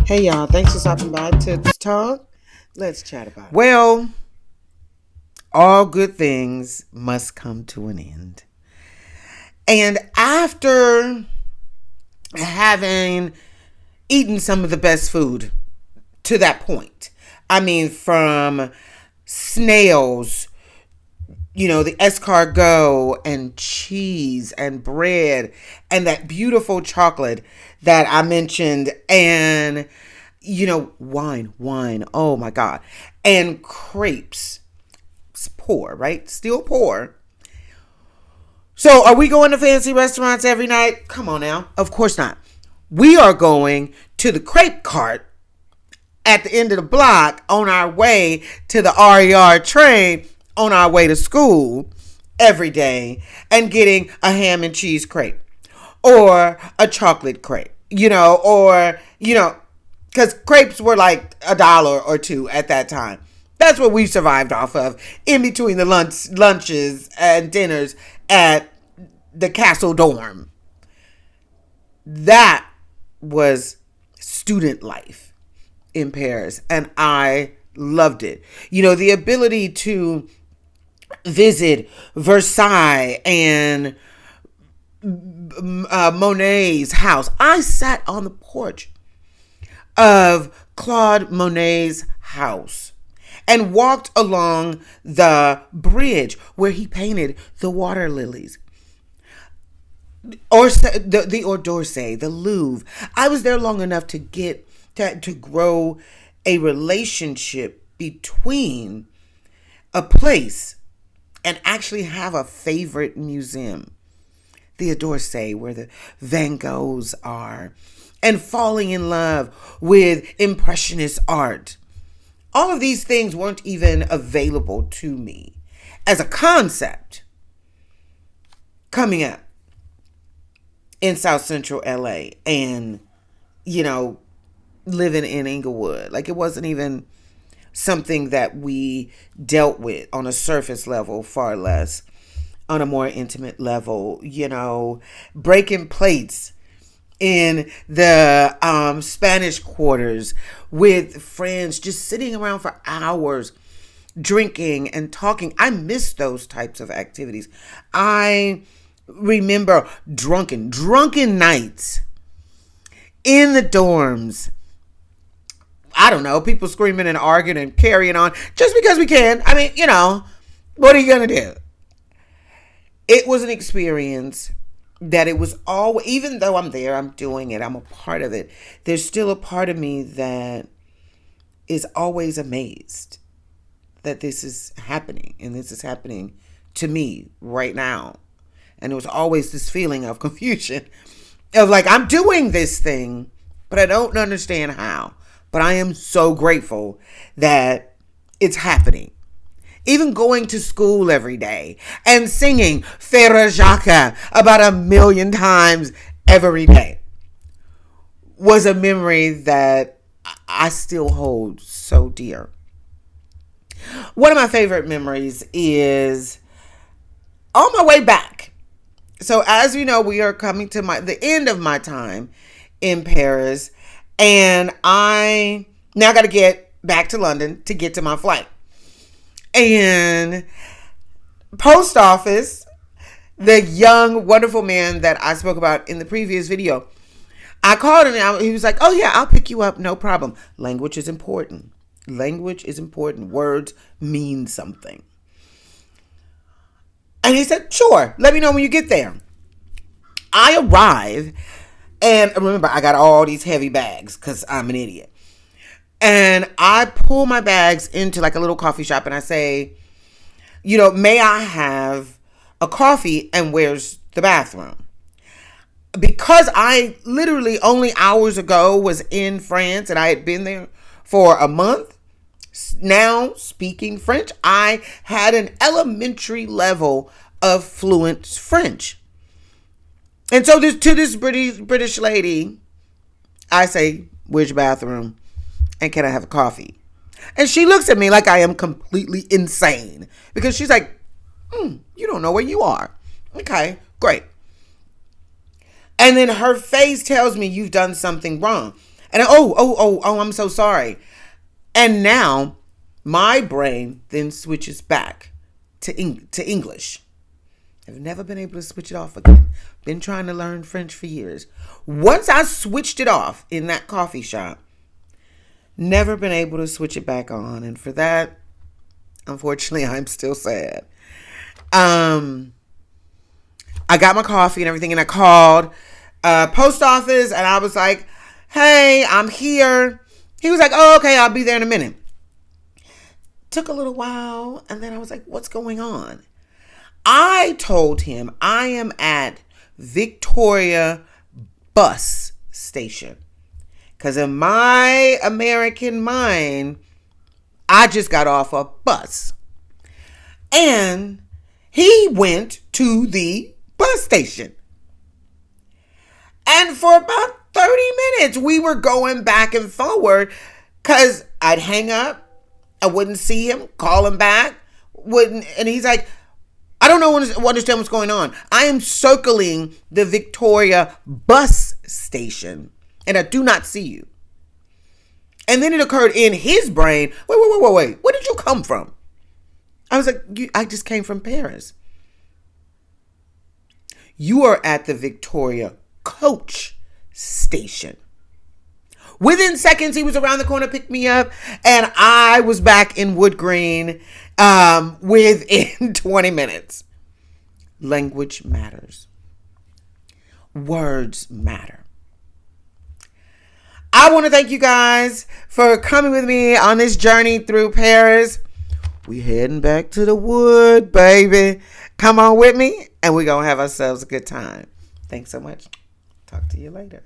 Hey y'all, thanks for stopping by to talk. Let's chat about it. Well, all good things must come to an end. And after having eaten some of the best food to that point, I mean, from snails, the escargot and cheese and bread and that beautiful chocolate that I mentioned, and, wine. Oh my God. And crepes. It's poor, right? Still poor. So are we going to fancy restaurants every night? Come on now. Of course not. We are going to the crepe cart at the end of the block on our way to the RER train on our way to school every day and getting a ham and cheese crepe or a chocolate crepe, because crepes were like $1 or $2 at that time. That's what we survived off of in between the lunches and dinners at the Castle Dorm. That was student life in Paris, and I loved it. The ability to visit Versailles and Monet's house. I sat on the porch of Claude Monet's house and walked along the bridge where he painted the water lilies. Or the Or d'Orsay, the Louvre. I was there long enough to get to grow a relationship between a place and actually have a favorite museum. The d'Orsay, where the Van Goghs are, and falling in love with Impressionist art. All of these things weren't even available to me as a concept coming up in South Central LA and, living in Inglewood. Like, it wasn't even something that we dealt with on a surface level, far less on a more intimate level, breaking plates in the Spanish quarters with friends, just sitting around for hours, drinking and talking. I miss those types of activities. I remember drunken nights in the dorms. I don't know, people screaming and arguing and carrying on just because we can. I mean, what are you going to do? It was an experience that it was all, even though I'm there, I'm doing it, I'm a part of it. There's still a part of me that is always amazed that this is happening, and this is happening to me right now. And it was always this feeling of confusion of like, I'm doing this thing, but I don't understand how. But I am so grateful that it's happening. Even going to school every day and singing Frère Jacques about 1,000,000 times every day was a memory that I still hold so dear. One of my favorite memories is on my way back. So as you know, we are coming to the end of my time in Paris, and I now got to get back to London to get to my flight. And post office, the young, wonderful man that I spoke about in the previous video, I called him and he was like, oh yeah, I'll pick you up. No problem. Language is important. Language is important. Words mean something. And he said, sure, let me know when you get there. I arrive, and remember, I got all these heavy bags because I'm an idiot. And I pull my bags into like a little coffee shop and I say, may I have a coffee and where's the bathroom? Because I literally only hours ago was in France and I had been there for a month. Now speaking French, I had an elementary level of fluent French. And so to this British lady, I say, where's your bathroom? And can I have a coffee? And she looks at me like I am completely insane. Because she's like, you don't know where you are. Okay, great. And then her face tells me you've done something wrong. And I'm so sorry. And now my brain then switches back to English. I've never been able to switch it off again. Been trying to learn French for years. Once I switched it off in that coffee shop, never been able to switch it back on. And for that, unfortunately, I'm still sad. I got my coffee and everything, and I called post office, and I was like, hey, I'm here. He was like, oh, okay, I'll be there in a minute. Took a little while, and then I was like, what's going on? I told him I am at Victoria bus station. Because in my American mind, I just got off a bus. And he went to the bus station. And for about 30 minutes, we were going back and forward because I'd hang up. I wouldn't see him, call him back. And he's like, I don't understand what's going on. I am circling the Victoria bus station and I do not see you. And then it occurred in his brain, wait. Where did you come from? I was like, I just came from Paris. You are at the Victoria coach station. Within seconds, he was around the corner, picked me up, and I was back in Wood Green within 20 minutes. Language matters. Words matter. I want to thank you guys for coming with me on this journey through Paris. We heading back to the wood, baby. Come on with me, and we're going to have ourselves a good time. Thanks so much. Talk to you later.